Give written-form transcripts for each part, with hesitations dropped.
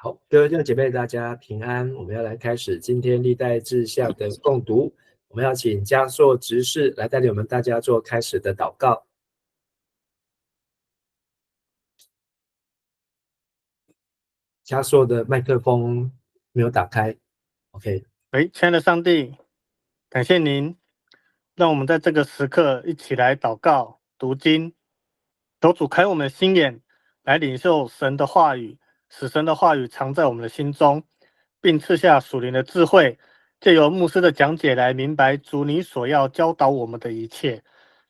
好，各位弟兄姐妹，大家平安。我们要来开始今天历代志下的共读。我们要请嘉硕执事来带领我们大家做开始的祷告。嘉硕的麦克风没有打开。OK。亲爱的上帝，感谢您，让我们在这个时刻一起来祷告、读经，求主开我们的心眼，来领受神的话语，使神的话语藏在我们的心中，并赐下属灵的智慧，借由牧师的讲解来明白主你所要教导我们的一切，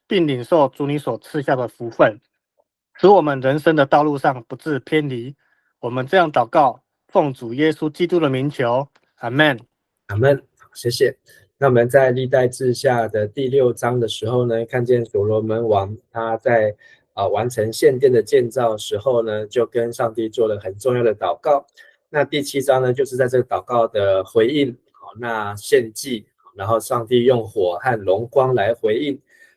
并领受主你所赐下的福分，使我们人生的道路上不致偏离。我们这样祷告，奉主耶稣基督的名求，阿们。阿们，谢谢。那我们在历代志下的第6章的时候呢，看见所罗门王他在完成献殿的建造时候呢，就跟上帝做了很重要的祷告。那第7章呢，就是在这个祷告的回应，那献祭，然后上帝用火和荣光来回应。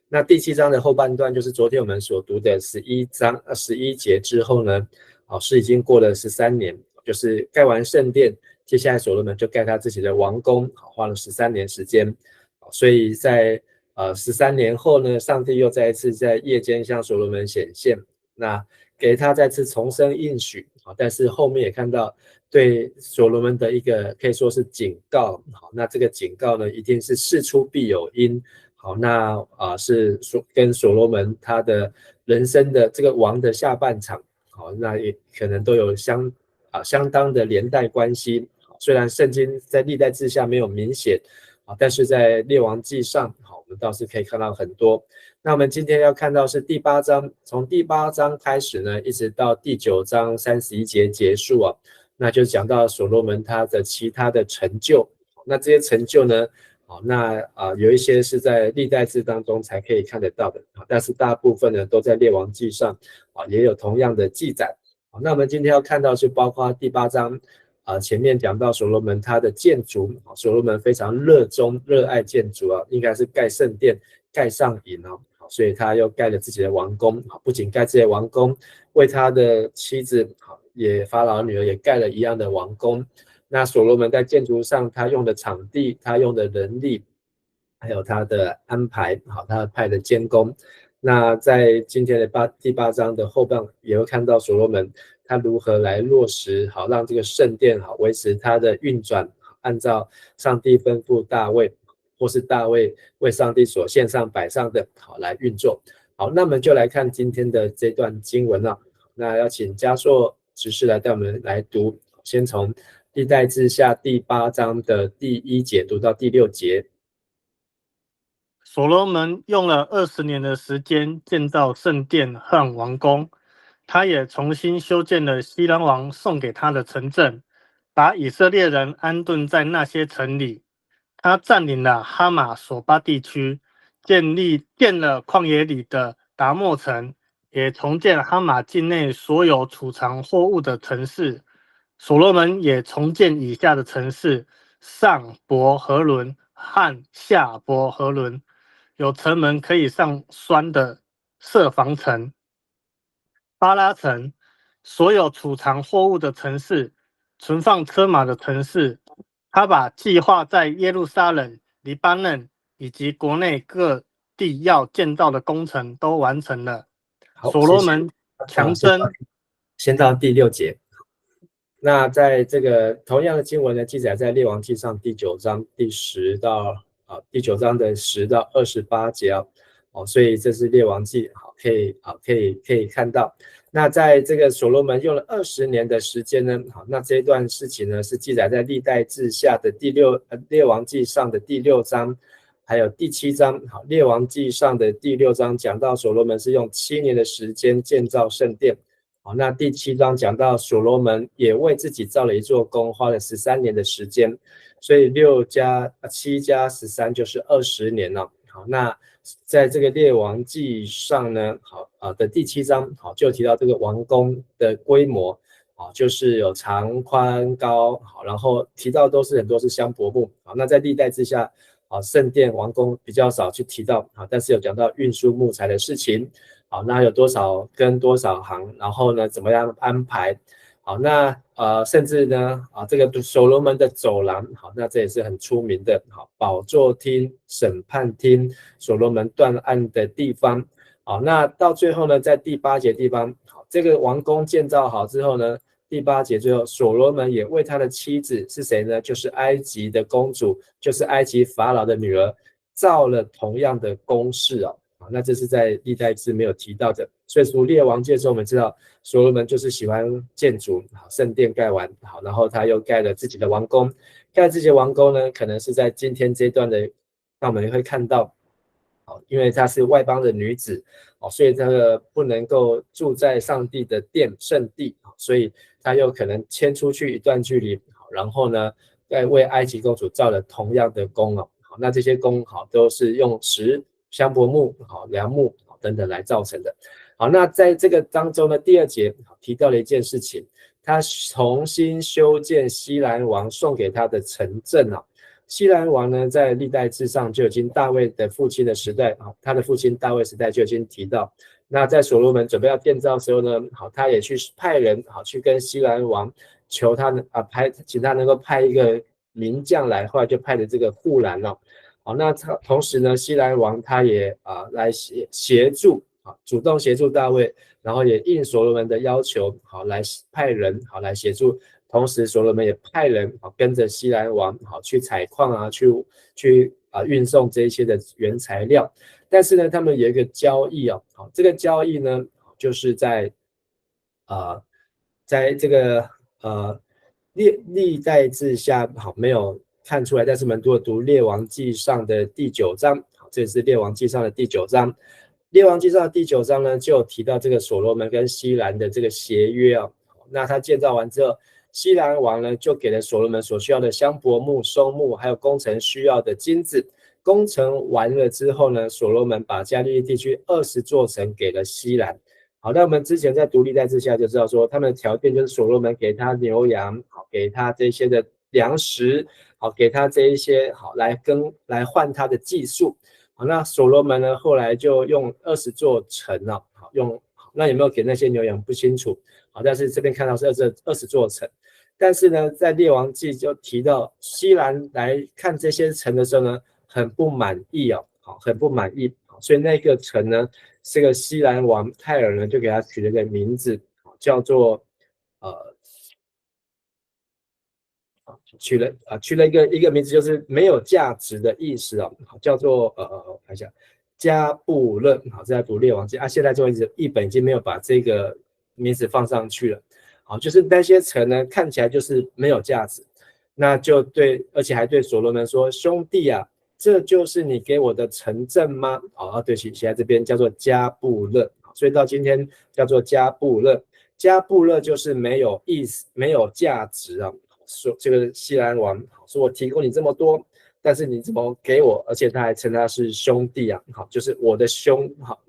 那第7章的后半段就是昨天我们所读的11节之后呢，是已经过了13年，就是盖完圣殿。接下来所罗门就盖他自己的王宫，花了13年时间，所以在13年后呢，上帝又再一次在夜间向所罗门显现，那给他再次重生应许，但是后面也看到对所罗门的一个可以说是警告，那这个警告呢，一定是事出必有因，那是跟所罗门他的人生的这个王的下半场，那也可能都有相当的连带关系。虽然圣经在历代志下没有明显，但是在列王记上，我们倒是可以看到很多。那我们今天要看到是第8章，从第8章开始呢，一直到第9章31节结束那就讲到所罗门他的其他的成就。那这些成就呢，那有一些是在历代志当中才可以看得到的，但是大部分呢都在列王记上也有同样的记载。那我们今天要看到是包括第8章前面讲到所罗门他的建筑，所罗门非常热爱建筑应该是盖圣殿盖上瘾所以他又盖了自己的王宫，不仅盖自己的王宫，为他的妻子也法老女儿也盖了一样的王宫。那所罗门在建筑上他用的场地，他用的人力，还有他的安排，他派的监工。那在今天的第8章的后半也会看到所罗门他如何来落实，让这个圣殿维持它的运转，按照上帝吩咐大卫，或是大卫为上帝所献上摆上的来运作。好，那我们就来看今天的这段经文那要请嘉硕执事来带我们来读，先从历代志下第8章的第1节读到第6节。所罗门用了20年的时间建造圣殿和王宫，他也重新修建了西兰王送给他的城镇，把以色列人安顿在那些城里。他占领了哈马索巴地区，建了旷野里的达莫城，也重建哈马境内所有储藏货物的城市。所罗门也重建以下的城市：上伯和伦和下伯和伦，有城门可以上栓的设防城；巴拉城，所有储藏货物的城市，存放车马的城市。他把计划在耶路撒冷、黎巴嫩以及国内各地要建造的工程都完成了。所罗门强征，先到第6节。那在这个同样的经文呢，记载在列王记上第9章第10到第9章的10到28节所以这是列王记可以看到。那在这个所罗门用了20年的时间呢，那这段事情呢是记载在历代志下的列王记上的第6章，还有第7章。列王记上的第6章讲到所罗门是用7年的时间建造圣殿。那第7章讲到所罗门也为自己造了一座宫，花了13年的时间，所以7加13就是20年了。好，那在这个列王记上呢，的第7章就提到这个王宫的规模，就是有长宽高，然后提到很多是香柏木。那在历代之下，圣殿王宫比较少去提到，但是有讲到运输木材的事情。那有多少根多少行，然后呢怎么样安排？好，那甚至呢，这个所罗门的走廊，好，那这也是很出名的，好，宝座厅、审判厅、所罗门断案的地方，好，那到最后呢，在第8节地方，好，这个王宫建造好之后呢，第8节最后，所罗门也为他的妻子是谁呢？就是埃及的公主，就是埃及法老的女儿，造了同样的宫室哦。那这是在历代志没有提到的，所以从列王记的时候，我们知道所罗门就是喜欢建筑，好，圣殿盖完，好，然后他又盖了自己的王宫，盖自己的王宫呢，可能是在今天这段的，那我们会看到，好，因为她是外邦的女子，好，所以这个不能够住在上帝的殿圣地，所以她又可能迁出去一段距离，好，然后呢，再为埃及公主造了同样的宫哦，好，那这些宫好都是用石、香柏木、好梁木等等来造成的。好，那在这个当中呢，第2节提到了一件事情，他重新修建西兰王送给他的城镇啊。西兰王呢，在历代志上就已经大卫的父亲的时代啊，他的父亲大卫时代就已经提到。那在所罗门准备要建造的时候呢，好，他也去派人好去跟西兰王求他请他能够派一个名将来，后来就派了这个户兰了。好，那同时呢，西兰王他也来协助主动协助大卫，然后也应所罗门的要求，好来派人好来协助。同时，所罗门也派人跟着西兰王好去采矿啊，去运送这些的原材料。但是呢，他们有一个交易哦，好，这个交易呢，就是在这个历代志下好没有看出来，但是蛮多读列王记上的第9章，好，这是列王记上的第9章。列王记上的第9章呢，就有提到这个所罗门跟西兰的这个协约啊。那他建造完之后，西兰王呢就给了所罗门所需要的香柏木、松木，还有工程需要的金子。工程完了之后呢，所罗门把加利利地区20座城给了西兰。好，那我们之前在读历代志下就知道说，他们的条件就是所罗门给他牛羊，好，给他这些的粮食，好，给他这一些好来换他的技术。好，那所罗门呢后来就用20座城啊，好用，那有没有给那些牛羊不清楚，好，但是这边看到是20座城。但是呢，在列王记就提到西兰来看这些城的时候呢，很不满意哦，好，很不满意，所以那个城呢，这个西兰王泰尔呢就给他取了个名字，叫做取了一个名字，就是没有价值的意思哦，叫做看一下加布勒，好，这在读列王记啊，现在就译本已经没有把这个名字放上去了，好，就是那些城呢看起来就是没有价值，那就对，而且还对所罗门说，兄弟啊，这就是你给我的城镇吗？好，对，写在这边叫做加布勒，所以到今天叫做加布勒。加布勒就是没有意思、没有价值啊。说这个西兰王说，我提供你这么多，但是你怎么给我？而且他还称他是兄弟啊，好，就是我的兄，好，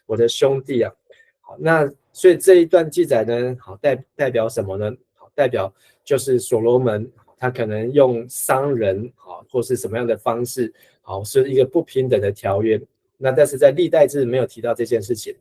我的兄弟啊。好，那所以这一段记载呢，好代表什么呢？好，代表就是所罗门他可能用商人好或是什么样的方式，好是一个不平等的条约。那但是在历代志没有提到这件事情。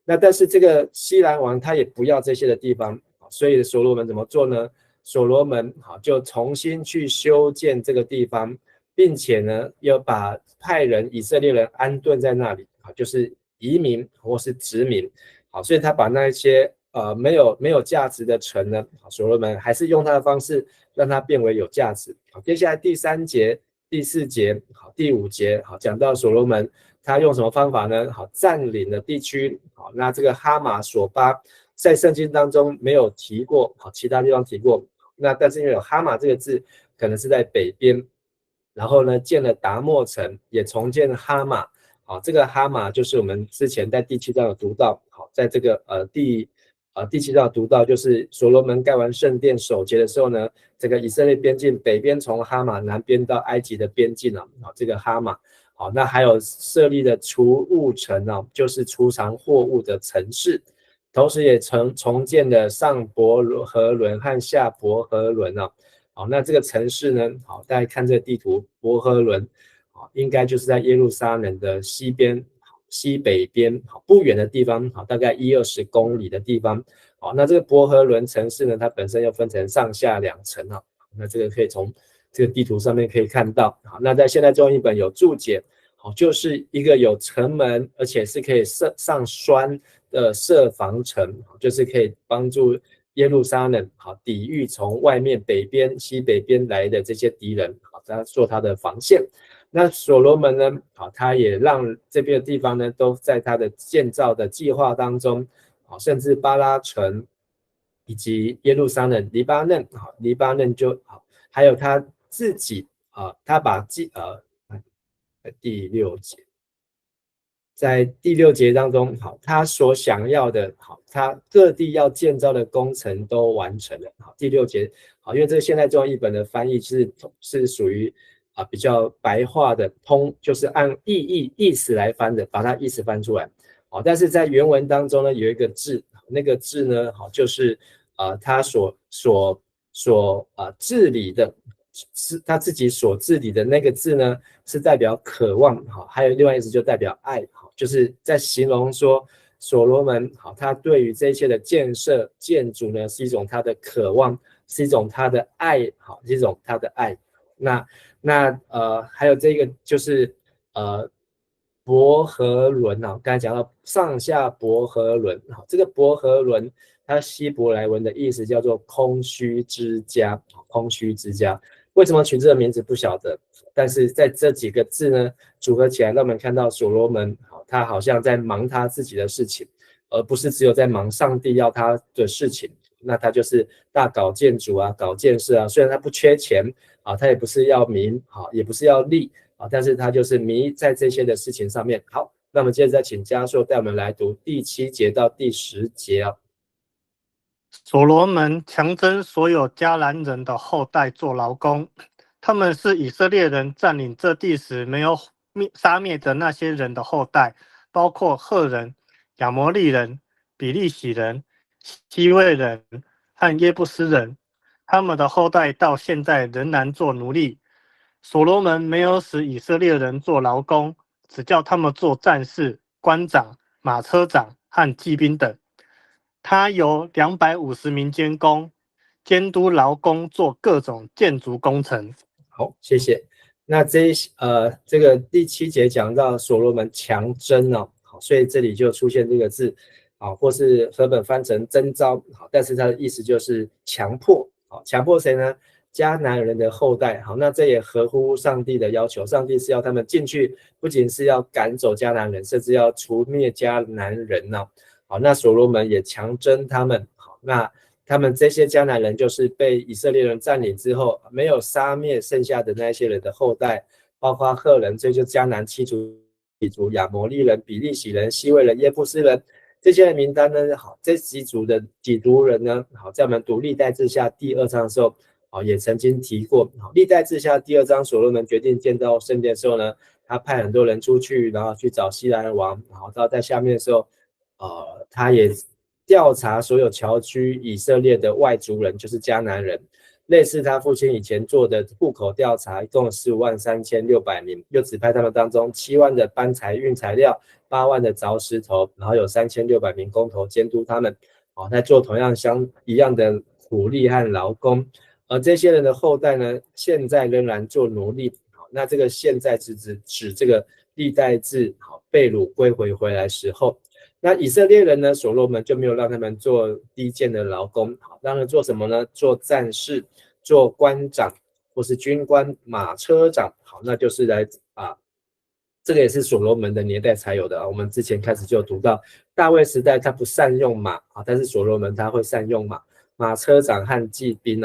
那但是这个西兰王他也不要这些的地方，所以所罗门怎么做呢？所罗门好就重新去修建这个地方，并且呢又把派人以色列人安顿在那里，好，就是移民或是殖民，好，所以他把那些没有价值的城呢，所罗门还是用他的方式让它变为有价值。好，接下来第3节、第4节、好第5节，好讲到所罗门他用什么方法呢？好，占领了地区，好，那这个哈马索巴在圣经当中没有提过，好，其他地方提过。那但是因为有哈马这个字，可能是在北边，然后呢建了达莫城，也重建了哈马。好，这个哈马就是我们之前在第7章有读到，好，在这个第7章读到，就是所罗门盖完圣殿守节的时候呢，这个以色列边境北边从哈马，南边到埃及的边境啊，这个哈马。好，那还有设立的储物城啊，就是储藏货物的城市。同时也重建了上伯和伦和下伯和伦啊，好，那这个城市呢，好，大家看这个地图，伯和伦，好，应该就是在耶路撒冷的西边，西北边不远的地方，大概10-20公里的地方。那这个博荷伦城市呢，它本身又分成上下2层啊。那这个可以从这个地图上面可以看到。那在现代中文译本有注解，就是一个有城门，而且是可以上栓的设防城，就是可以帮助耶路撒冷抵御从外面北边、西北边来的这些敌人，他做他的防线。那所罗门呢，他也让这边的地方呢，都在他的建造的计划当中，甚至巴拉城以及耶路撒冷、黎巴嫩就还有他自己他把第6节。在第6节当中，他所想要的，他各地要建造的工程都完成了。第6节，因为这个现代中文译本的翻译是属于比较白话的就是按意思来翻的，把它意思翻出来。但是在原文当中呢，有一个字，那个字呢，就是他所治理的。是他自己所治理的那个字呢，是代表渴望，还有另外一思就代表爱，就是在形容说所罗门他对于这一切的建设建筑呢，是一种他的渴望，是一种他的爱，是一种他的爱。还有这个就是伯和伦刚才讲到上下伯和伦，这个伯和伦它希伯来文的意思叫做空虚之家，空虚之家。为什么取这个名字不晓得，但是在这几个字呢组合起来，让我们看到所罗门他好像在忙他自己的事情，而不是只有在忙上帝要他的事情。那他就是大搞建筑搞建设虽然他不缺钱他也不是要名也不是要利但是他就是迷在这些的事情上面。好，那我们接着再请嘉硕带我们来读第7节到第10节所罗门强征所有迦南人的后代做劳工，他们是以色列人占领这地时没有杀灭的那些人的后代，包括赫人、亚摩利人、比利洗人、希未人和耶布斯人，他们的后代到现在仍然做奴隶。所罗门没有使以色列人做劳工，只叫他们做战士、官长、马车长和骑兵等。他有250名监工，监督劳工做各种建筑工程。好，谢谢。那这个第7节讲到所罗门强征所以这里就出现这个字或是和本翻成征召但是它的意思就是强迫强迫谁呢？迦南人的后代那这也合乎上帝的要求，上帝是要他们进去，不仅是要赶走迦南人，甚至要除灭迦南人那所罗门也强征他们那他们这些迦南人就是被以色列人占领之后，没有杀灭剩下的那些人的后代，包括赫人，这就迦南7族，亚摩利人、比利洗人、希未人、耶布斯人，这些名单呢，这几族人呢，在我们读历代志下第2章的时候，也曾经提过。历代志下第2章，所罗门决定建造圣殿的时候呢，他派很多人出去，然后去找西兰王，然后到在下面的时候，他也调查所有侨居以色列的外族人，就是迦南人，类似他父亲以前做的户口调查，一共153600名，又指派他们当中7万的搬材运材料，8万的凿石头，然后有3600名工头监督他们，在做同样一样的苦力和劳工。而这些人的后代呢，现在仍然做奴隶。那这个现在是指这个历代志被掳归回来时候。那以色列人呢，所罗门就没有让他们做低贱的劳工，让他们做什么呢？做战士、做官长或是军官、马车长。好，那就是这个也是所罗门的年代才有的我们之前开始就读到，大卫时代他不善用马但是所罗门他会善用马车长和骑兵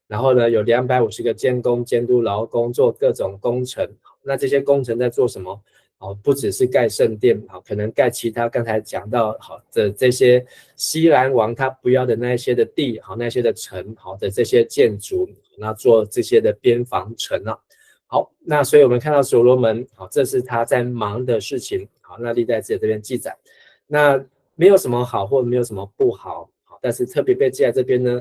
然后呢，有250个监工监督劳工做各种工程。那这些工程在做什么？不只是盖圣殿可能盖其他刚才讲到的这些西兰王他不要的那些的地那些的城的这些建筑，那做这些的边防城好，那所以我们看到所罗门这是他在忙的事情。好，那历代志这边记载，那没有什么好或没有什么不好但是特别被记在这边呢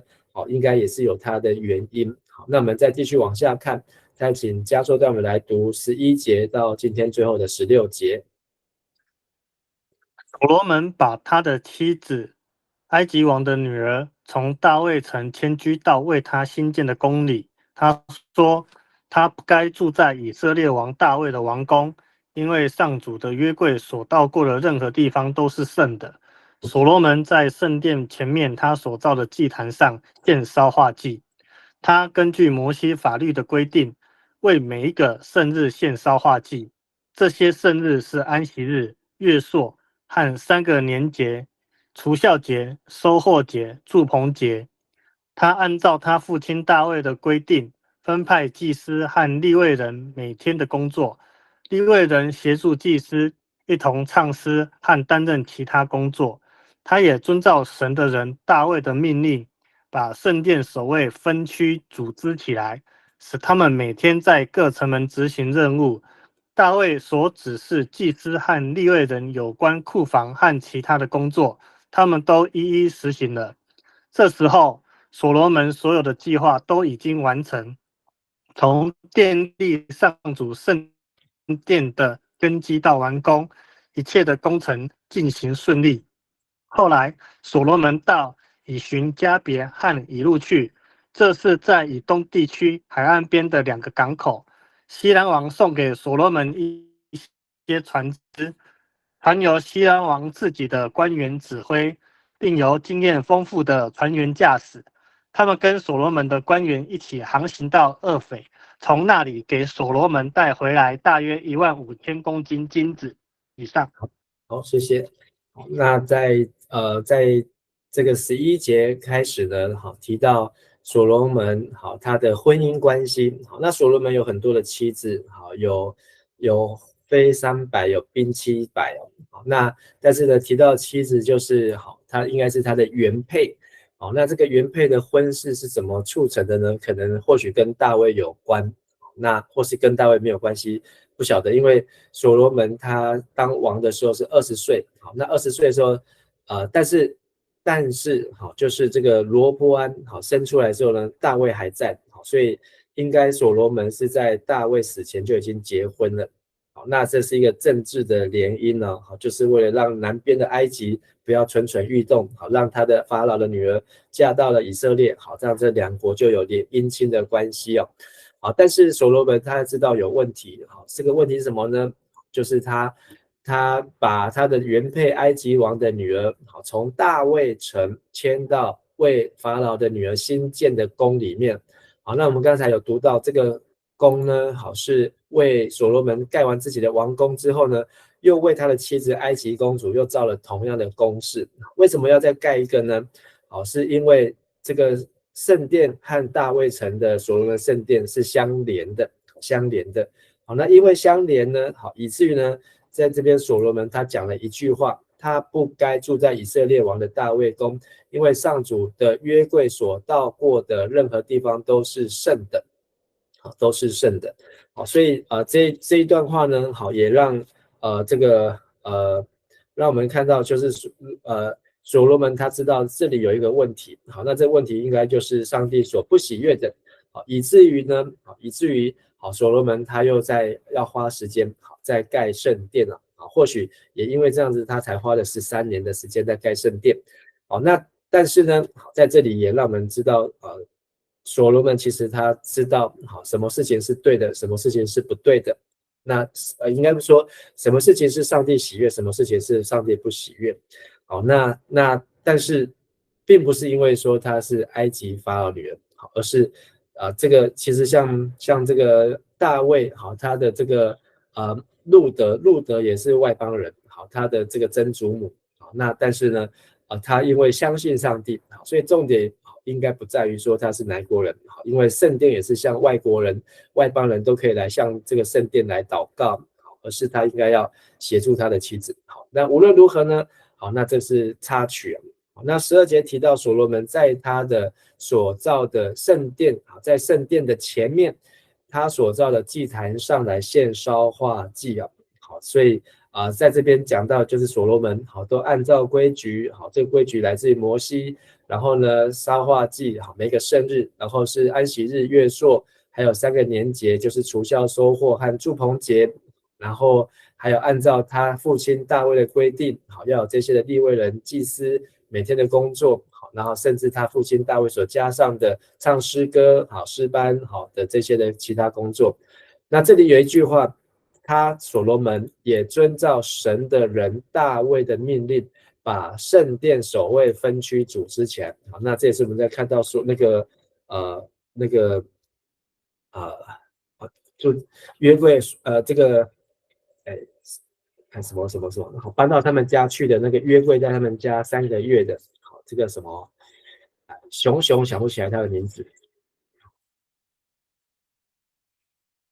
应该也是有它的原因。好，那我们再继续往下看，再请嘉硕带我们来读11节到今天最后的16节。所罗门把他的妻子埃及王的女儿从大卫城迁居到为他新建的宫里。他说，他不该住在以色列王大卫的王宫，因为上主的约柜所到过的任何地方都是圣的。所罗门在圣殿前面他所造的祭坛上献烧化祭。他根据摩西法律的规定，为每一个圣日献烧化祭。这些圣日是安息日、月朔和3个年节、除酵节、收获节、祝棚节。他按照他父亲大卫的规定，分派祭司和利未人每天的工作。利未人协助祭司一同唱诗和担任其他工作。他也遵照神的人大卫的命令，把圣殿守卫分区组织起来，使他们每天在各城门执行任务。大卫所指示祭司和利未人有关库房和其他的工作，他们都一一实行了。这时候，所罗门所有的计划都已经完成，从建立上主圣殿的根基到完工，一切的工程进行顺利。后来，所罗门到以寻加别和以路去，这是在以东地区海岸边的2个港口。西兰王送给所罗门一些船只，船由西兰王自己的官员指挥，并由经验丰富的船员驾驶。他们跟所罗门的官员一起航行到厄斐，从那里给所罗门带回来大约15000公斤金子以上。好，谢谢。那在这个11节开始呢，好提到所罗门好他的婚姻关系。好，那所罗门有很多的妻子，好有妃300，有嫔700。好，那但是呢提到妻子就是好，他应该是他的原配。好，那这个原配的婚事是怎么促成的呢？可能或许跟大卫有关，那或是跟大卫没有关系，不晓得。因为所罗门他当王的时候是20岁，好，那20岁的时候，但是好，就是这个罗波安好生出来之后呢，大卫还在，好，所以应该所罗门是在大卫死前就已经结婚了。好，那这是一个政治的联姻呢，好，就是为了让南边的埃及不要蠢蠢欲动，好，让他的法老的女儿嫁到了以色列，好，这样这2国就有点姻亲的关系哦。好，但是所罗门他知道有问题，好，这个问题是什么呢？就是他把他的原配埃及王的女儿，好，从大卫城迁到为法老的女儿新建的宫里面。好，那我们刚才有读到这个宫呢，好，是为所罗门盖完自己的王宫之后呢，又为他的妻子埃及公主又造了同样的宫室。为什么要再盖一个呢？好，是因为这个圣殿和大卫城的所罗门圣殿是相连的。好，那因为相连呢，好，以至于呢，在这边所罗门他讲了一句话，他不该住在以色列王的大卫宫，因为上主的约柜所到过的任何地方都是圣的。好，都是圣的。好，所以这一段话呢，好，也让让我们看到就是所罗门他知道这里有一个问题。好，那这个问题应该就是上帝所不喜悦的。好，以至于所罗门他又要花时间好在盖圣殿了。好，或许也因为这样子，他才花了13年的时间在盖圣殿。好，那但是呢，在这里也让我们知道所罗门其实他知道好什么事情是对的，什么事情是不对的。那应该说什么事情是上帝喜悦，什么事情是上帝不喜悦。好，但是并不是因为说他是埃及法老女人，好，而是这个其实像这个大卫，好，他的这个路德也是外邦人，好，他的这个曾祖母，好，那但是呢他因为相信上帝，好，所以重点应该不在于说他是哪国人，好，因为圣殿也是像外国人、外邦人都可以来向这个圣殿来祷告，好，而是他应该要协助他的妻子。好，那无论如何呢，好，那这是插曲。好，那12节提到所罗门在他的所造的圣殿，好，在圣殿的前面，他所造的祭坛上来献烧化祭啊。好，所以在这边讲到就是所罗门好都按照规矩，好，这个规矩来自于摩西，然后呢烧化祭，好，每个圣日，然后是安息日、月朔，还有3个年节，就是除酵、收获和祝棚节，然后还有按照他父亲大卫的规定，好，要有这些的利未人祭司每天的工作，好，然后甚至他父亲大卫所加上的唱诗歌，好，诗班，好的这些的其他工作。那这里有一句话，他所罗门也遵照神的人大卫的命令，把圣殿守卫分区组织起来。好，那这也是我们在看到说那个就约柜这个看什么好，搬到他们家去的那个约柜，在他们家3个月的，好，这个什么熊想不起来他的名字。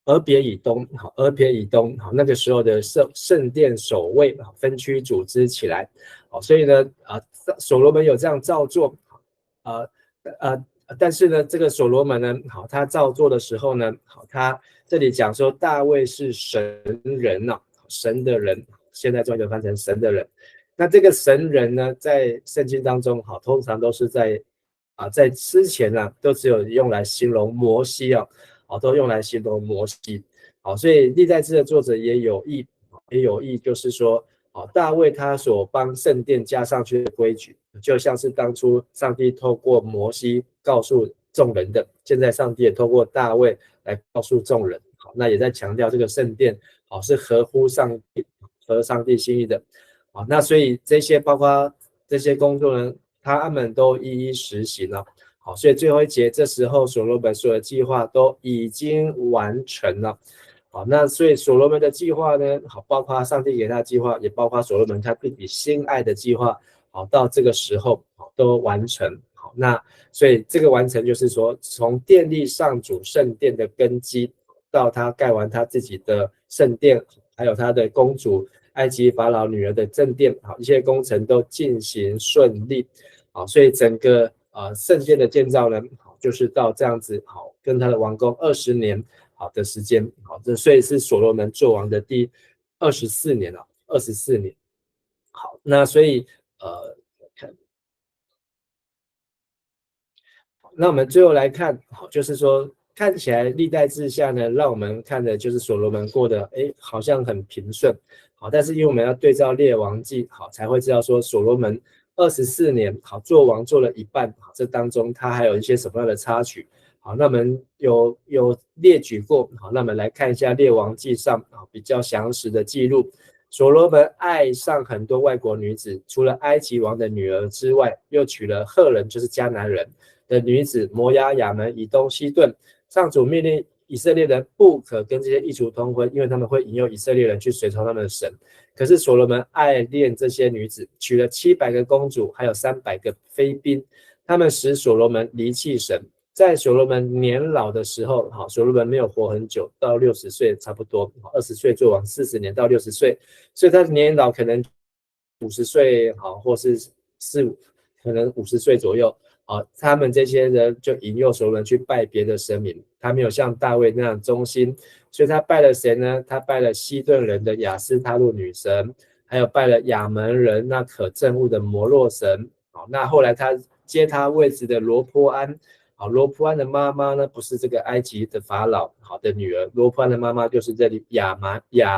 俄别以东，好，俄别以东，好，那个时候的圣殿守卫分区组织起来，好，所以呢，所罗门有这样照做，但是呢，这个所罗门呢，好，他照做的时候呢，好，他这里讲说大卫是神人呐，神的人，现在中文翻成神的人。那这个神人呢，在圣经当中，好，通常都是在之前呢，都只有用来形容摩西啊。好，都用来形容摩西。好，所以历代志的作者也有意，就是说，大卫他所帮圣殿加上去的规矩，就像是当初上帝透过摩西告诉众人的，现在上帝也透过大卫来告诉众人。好，那也在强调这个圣殿，好，是合乎上帝心意的。好，那所以这些包括这些工作呢，他们都一一实行了。好，所以最后一节，这时候所罗门所有的计划都已经完成了。好，那所以所罗门的计划呢，好，包括上帝给他的计划，也包括所罗门他自己心爱的计划，好，到这个时候好都完成。好，那所以这个完成就是说，从建立上主圣殿的根基，到他盖完他自己的圣殿，还有他的公主埃及法老女儿的正殿，好，一切工程都进行顺利。好，所以整个圣殿的建造呢，好，就是到这样子，好，跟他的王宫20年好的时间，好，这所以是所罗门做王的第24年了，24年。好，那所以那我们最后来看，好，就是说看起来历代志下呢，让我们看的就是所罗门过得好像很平顺，好，但是因为我们要对照列王记，好，才会知道说所罗门24年，好，做王做了一半，好，这当中他还有一些什么样的插曲，好，那我们有列举过，好，那我们来看一下列王记上比较详实的记录。所罗门爱上很多外国女子，除了埃及王的女儿之外，又娶了赫人，就是迦南人的女子摩押、亚门、以东、西顿。上主命令以色列人不可跟这些异族通婚，因为他们会引诱以色列人去随从他们的神。可是所罗门爱恋这些女子，娶了700个公主，还有300个妃嫔，他们使所罗门离弃神。在所罗门年老的时候，好，所罗门没有活很久，到60岁差不多，20岁做王40年到60岁，所以他年老可能50岁，好，或是可能50岁左右，好，他们这些人就引诱所罗门去拜别的神明，他没有像大卫那样忠心，所以他拜了谁呢？他拜了西顿人的亚斯他路女神，还有拜了亚门人那可憎恶的摩洛神，好，那后来他接他位置的罗波安。好，罗波安的妈妈呢，不是这个埃及的法老好的女儿，罗波安的妈妈就是这里亚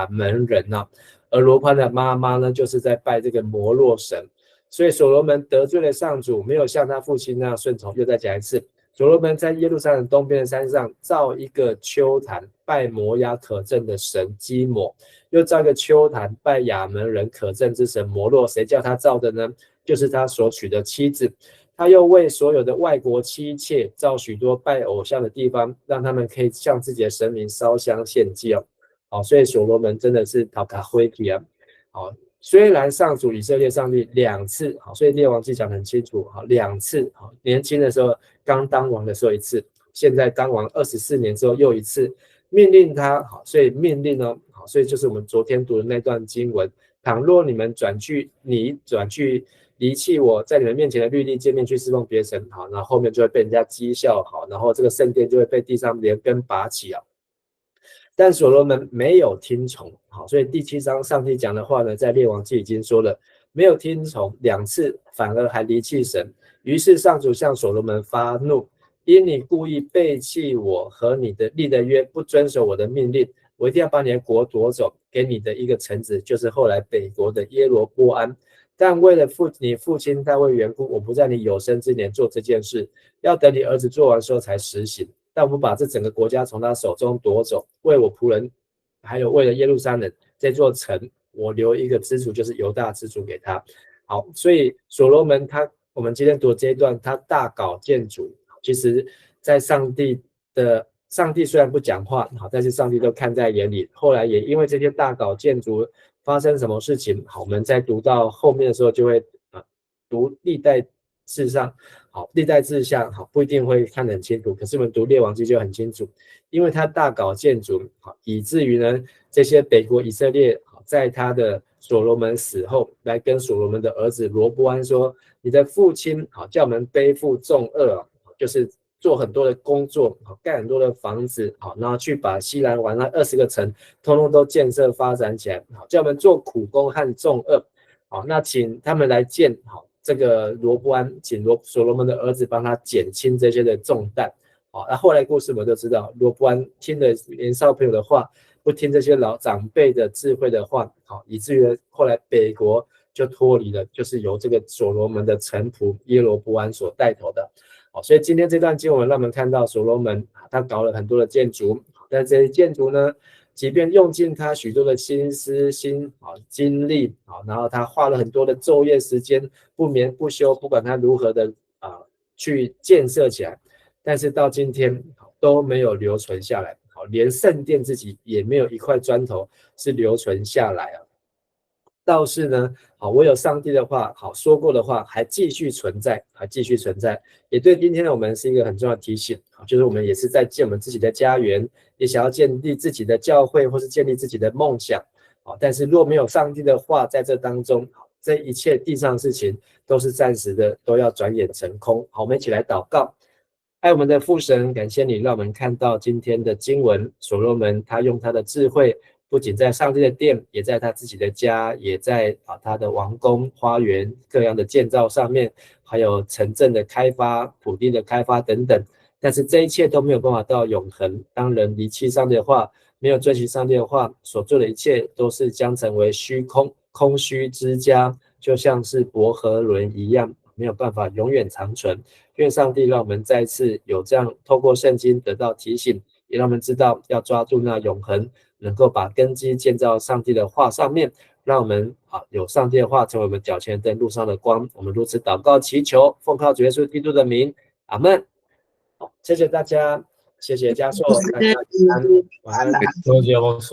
门人啊，而罗波安的妈妈呢，就是在拜这个摩洛神，所以所罗门得罪了上主，没有像他父亲那样顺从。又再讲一次，所罗门在耶路撒冷东边的山上造一个丘坛，拜摩押可憎的神基摩，又造一个丘坛，拜亚门人可憎之神摩洛。谁叫他造的呢？就是他所娶的妻子。他又为所有的外国妻妾造许多拜偶像的地方，让他们可以向自己的神明烧香献祭哦。好，所以所罗门真的是讨卡灰皮啊。好，虽然上主以色列上帝2次，好，所以列王记讲得很清楚，好，2次，好，年轻的时候刚当王的时候1次，现在当王24年之后又1次，命令他，好，所以命令呢，好，所以就是我们昨天读的那段经文，倘若你们转去离弃我在你们面前的律例见面去侍奉别神，好，然后后面就会被人家讥笑，好，然后这个圣殿就会被地上连根拔起啊。但所罗门没有听从，好，所以第7章上帝讲的话呢，在列王记已经说了，没有听从2次，反而还离弃神。于是上主向所罗门发怒，因你故意背弃我和你的立的约，不遵守我的命令，我一定要把你的国夺走，给你的一个臣子，就是后来北国的耶罗波安。但为了你父亲大卫缘故，我不在你有生之年做这件事，要等你儿子做完时候才实行。但我们把这整个国家从他手中夺走，为我仆人，还有为了耶路撒冷这座城，我留一个支族，就是犹大支族给他。好，所以所罗门我们今天读这一段，他大搞建筑，其实在上帝虽然不讲话，好，但是上帝都看在眼里。后来也因为这些大搞建筑发生什么事情，好，我们在读到后面的时候就会读历代志上，好，历代志下，好，不一定会看得很清楚，可是我们读列王记就很清楚，因为他大搞建筑，好，以至于呢这些北国以色列在他的所罗门死后，来跟所罗门的儿子罗波安说：“你的父亲好叫我们背负重恶，就是做很多的工作，盖很多的房子，好，然后去把西兰王那20个城，通通都建设发展起来，好，叫我们做苦工和重恶，好，那请他们来建好这个罗波安，请所罗门的儿子帮他减轻这些的重担。”好，那后来故事我们就知道，罗波安听了年少朋友的话，不听这些老长辈的智慧的话，好，以至于后来北国就脱离了，就是由这个所罗门的臣仆耶罗波安所带头的。好，所以今天这段经文让我们看到所罗门他搞了很多的建筑，但这些建筑呢，即便用尽他许多的心思精力，然后他花了很多的昼夜时间，不眠不休，不管他如何的去建设起来，但是到今天都没有留存下来，连圣殿自己也没有一块砖头是留存下来啊。倒是呢，唯有上帝的话，说过的话还继续存在，也对今天的我们是一个很重要的提醒，就是我们也是在建我们自己的家园，也想要建立自己的教会，或是建立自己的梦想，但是若没有上帝的话在这当中，这一切地上的事情都是暂时的，都要转眼成空。好，我们一起来祷告。爱我们的父神，感谢你让我们看到今天的经文，所罗门他用他的智慧，不仅在上帝的殿，也在他自己的家，也在他的王宫、花园各样的建造上面，还有城镇的开发、土地的开发等等。但是这一切都没有办法到永恒。当人离弃上帝的话，没有遵循上帝的话，所做的一切都是将成为空虚之家，就像是薄荷轮一样，没有办法永远长存。愿上帝让我们再次有这样透过圣经得到提醒，也让我们知道要抓住那永恒，能够把根基建造上帝的话上面，让我们有上帝的话成为我们脚前的灯，路上的光。我们如此祷告祈求，奉靠主耶稣基督的名，阿们。谢谢大家，谢谢嘉硕，大家晚安。多谢王叔。